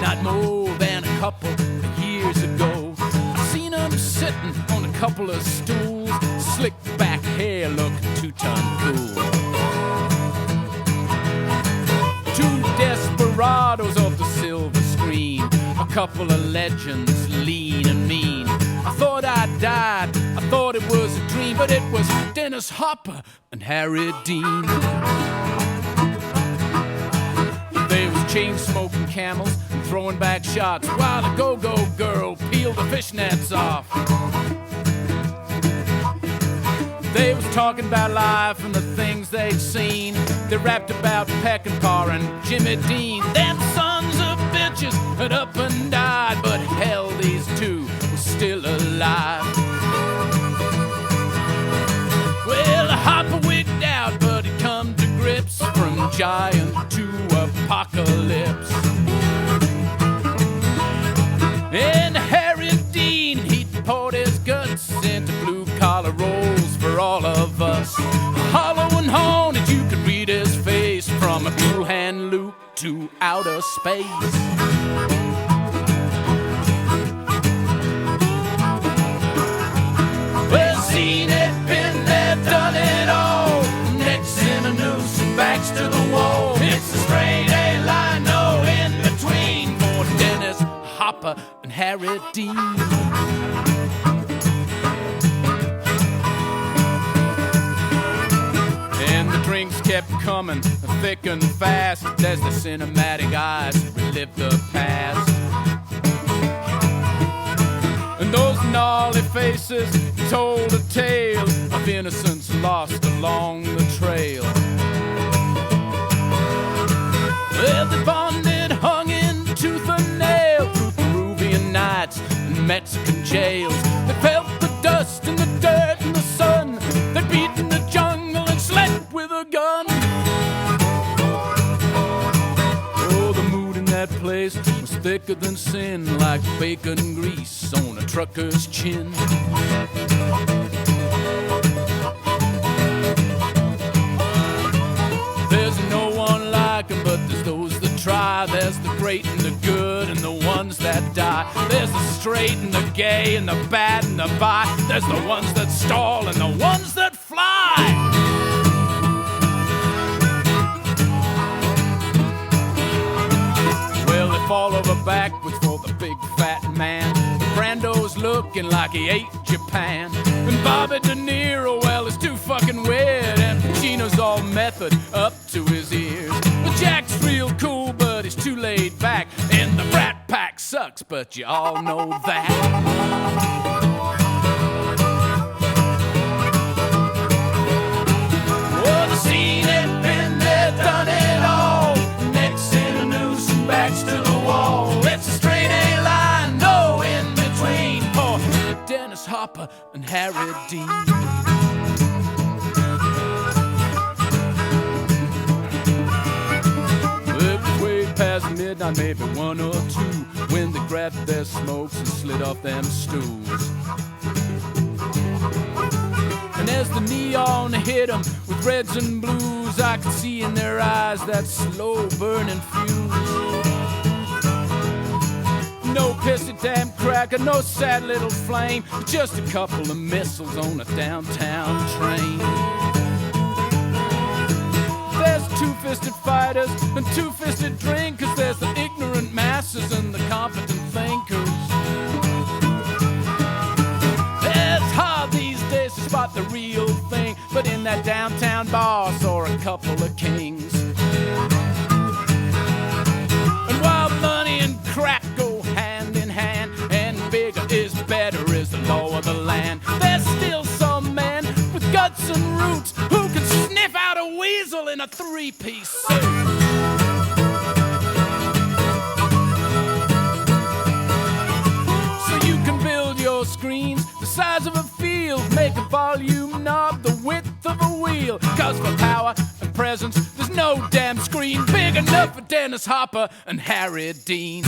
Not more than a couple of years ago, I seen him sitting on a couple of stools, slicked back hair looking 2-ton cool. Two desperados of the silver screen, couple of legends, lean and mean. I thought I died, I thought it was a dream, but it was Dennis Hopper and Harry Dean. They was chain-smoking camels and throwing back shots while the go-go girl peeled the fishnets off. They was talking about life and the things they'd seen. They rapped about Peckinpah and Jimmy Dean. Them sons of bitches had up and died, but hell, these two were still alive. Well, Hopper wigged out, but he'd come to grips from giant to apocalypse. And Harry Dean, he'd poured his guts into blue-collar rolls for all of us. Hollow and haunted, you could read his face from a cool hand loop to outer space. Well, seen it, been there, done it all. Necks in a noose and backs to the wall. It's a straight A line, no in between for Dennis Hopper and Harry Dean. And the drinks kept coming thick and fast as the cinematic eyes relived the past. And those gnarly faces told a tale of innocence lost along the trail. Well, they bonded, hung in tooth and nail through Peruvian nights and Mexican jails. They felt the dust and the dirt and the sun. They'd beaten the jungle and slept with a gun. Oh, the mood in that place was thicker than sin, like bacon grease on a trucker's chin. There's no one like 'em, but there's those that try. There's the great and the good and the ones that die. There's the straight and the gay and the bad and the bi. There's the ones that stall and the ones that fly. Well, they fall over backwards for the big fat man. Brando's looking like he ate Japan. And Bobby De Niro, well, is too fucking weird. And Pacino's all method up to his ears. But Jack's real cool, but he's too laid back. And the Rat Pack sucks, but you all know that. Well, I've seen it, been there, done it all. Necks in a noose and backs to the wall. It's a straight A line, no in between for Dennis Hopper and Harry Dean. It was way past midnight, maybe 1 or 2, when they grabbed their smokes and slid off them stools. And as the neon hit them with reds and blues, I could see in their eyes that slow burning fuse. No pissy damn cracker, no sad little flame, just a couple of missiles on a downtown train. There's two-fisted fighters and two-fisted drinkers. There's the ignorant masses and the competent thinkers. It's hard these days to spot the real thing, but in that downtown bar saw a couple of kings. And while money and crack go hand in hand, and bigger is better is the law of the land, there's still some man with guts and roots who can sniff out a weasel in a three-piece suit. So you can build your screens the size of a field, make a volume knob the width of a wheel. 'Cause for power and presence, there's no damn screen big enough for Dennis Hopper and Harry Dean.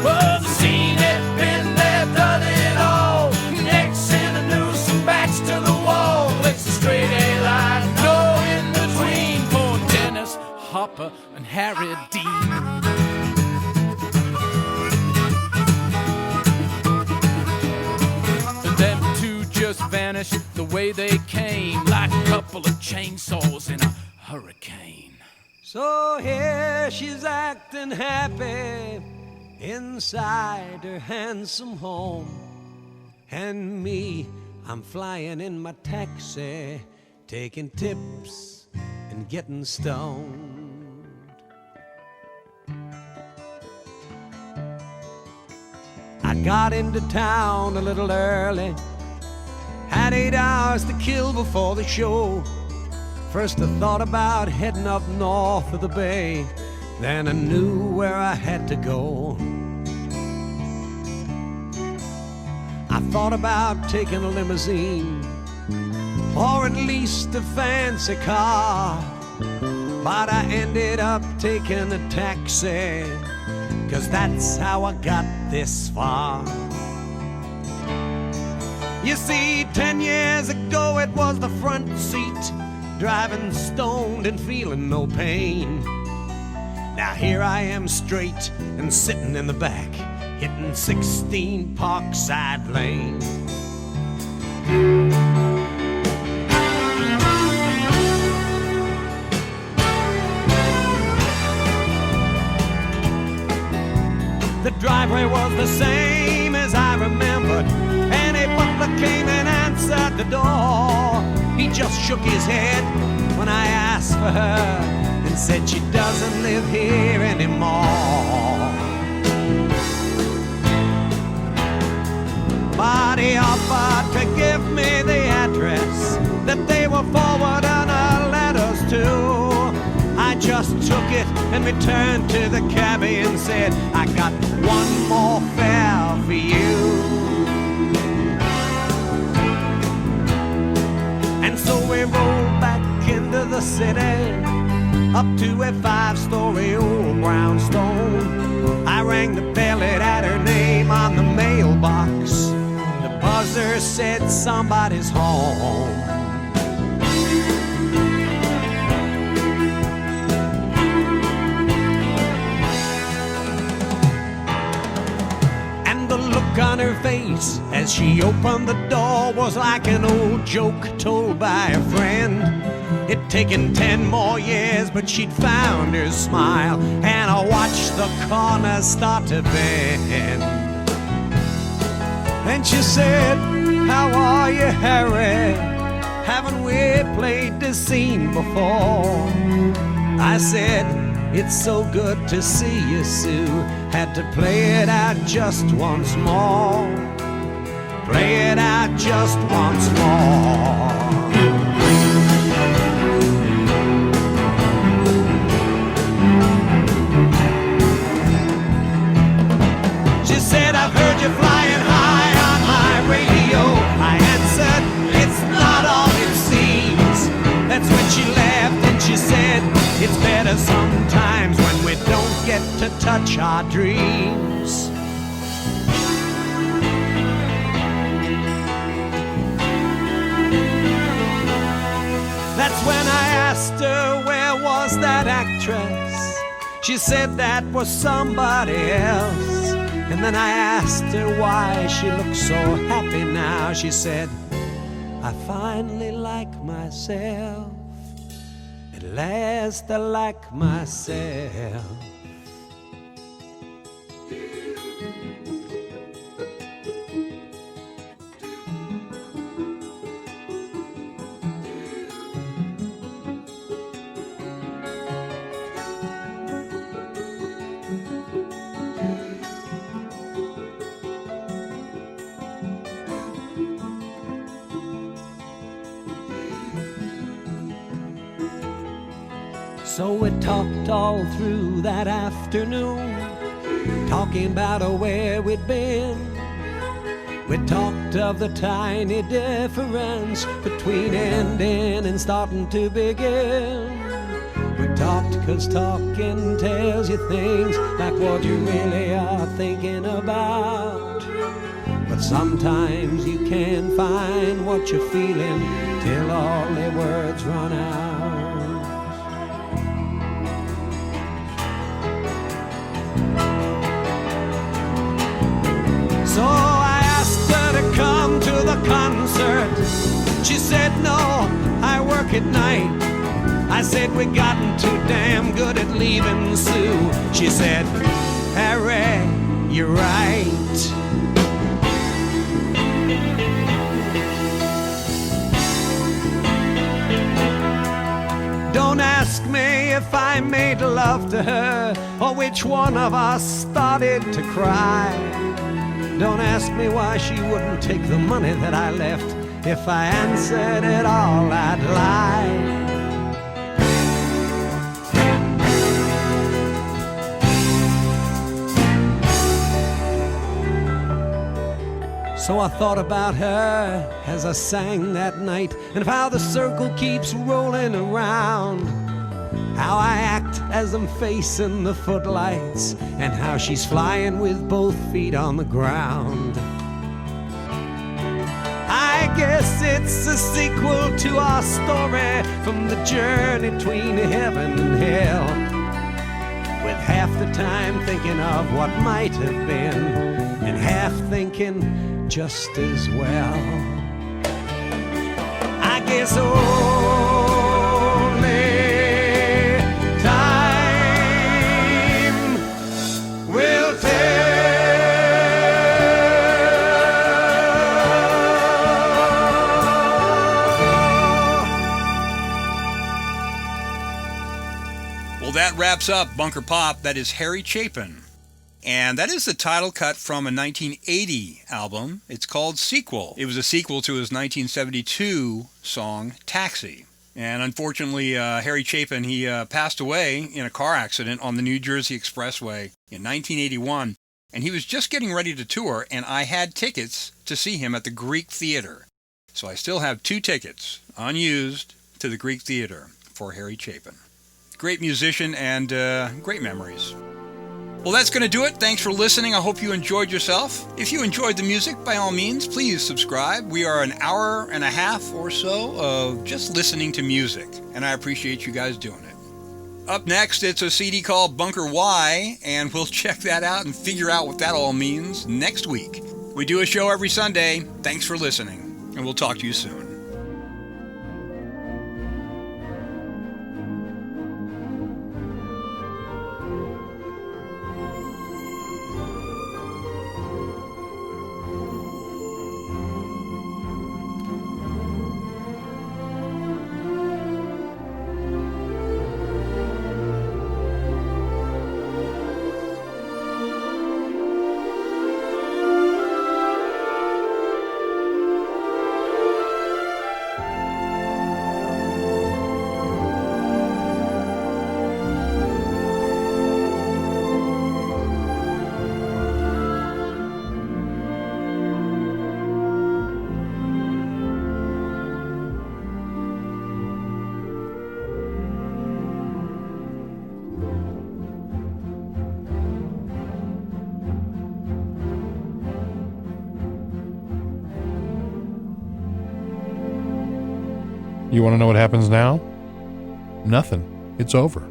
Well, I've seen it, been there, done it all. Necks in a noose and backs to the wall. It's a straight A line, no in between for Dennis Hopper and Harry Dean. And them two just vanished the way they came, like a couple of chainsaws in a hurricane. So here she's acting happy inside her handsome home. And me, I'm flying in my taxi, taking tips and getting stoned. I got into town a little early, had 8 hours to kill before the show. First I thought about heading up north of the bay, then I knew where I had to go. I thought about taking a limousine, or at least a fancy car, but I ended up taking a taxi, 'cause that's how I got this far. You see, 10 years ago it was the front seat, driving stoned and feeling no pain. Now here I am straight and sitting in the back, hitting 16 Parkside Lane. The driveway was the same as I remembered, and a butler came and answered the door. He just shook his head when I asked for her and said she doesn't live here anymore. But he offered to give me the address that they were forwarding our letters to. I just took it and returned to the cabbie and said, I got one more fare for you. And so we rolled back into the city, up to a 5-story old brownstone. I rang the bell, it had her name on the mailbox. The buzzer said somebody's home. And the look on her face as she opened the door was like an old joke told by a friend. It'd taken 10 more years, but she'd found her smile, and I watched the corner start to bend. And she said, how are you, Harry? Haven't we played this scene before? I said, it's so good to see you, Sue. Had to play it out just once more. Play it out just once more. She said, I've heard you flying high on my radio. I answered, it's not all it seems. That's when she laughed and she said, it's better sometimes when we don't get to touch our dreams. That's when I asked her, where was that actress? She said that was somebody else. And then I asked her why she looked so happy now. She said, I finally like myself. At last I like myself. So we talked all through that afternoon, talking about where we'd been. We talked of the tiny difference between ending and starting to begin. We talked 'cause talking tells you things like what you really are thinking about. But sometimes you can't find what you're feeling till all the words run out. So I asked her to come to the concert. She said, no, I work at night. I I said, we gotten too damn good at leaving Sue. She said, Harry, you're right. Don't ask me if I made love to her or which one of us started to cry. Don't ask me why she wouldn't take the money that I left. If I answered it all, I'd lie. So I thought about her as I sang that night, and of how the circle keeps rolling around, how I act as I'm facing the footlights, and how she's flying with both feet on the ground. I guess it's a sequel to our story from the journey between heaven and hell, with half the time thinking of what might have been, and half thinking just as well. I guess only time will Well, that wraps up Bunker Pop. That is Harry Chapin. And that is the title cut from a 1980 album. It's called Sequel. It was a sequel to his 1972 song, Taxi. And unfortunately, Harry Chapin, he passed away in a car accident on the New Jersey Expressway in 1981. And he was just getting ready to tour, and I had tickets to see him at the Greek Theater. So I still have 2 tickets, unused, to the Greek Theater for Harry Chapin. Great musician and great memories. Well, that's going to do it. Thanks for listening. I hope you enjoyed yourself. If you enjoyed the music, by all means, please subscribe. We are an hour and a half or so of just listening to music, and I appreciate you guys doing it. Up next, it's a CD called Bunker Y, and we'll check that out and figure out what that all means next week. We do a show every Sunday. Thanks for listening, and we'll talk to you soon. You want to know what happens now? Nothing. It's over.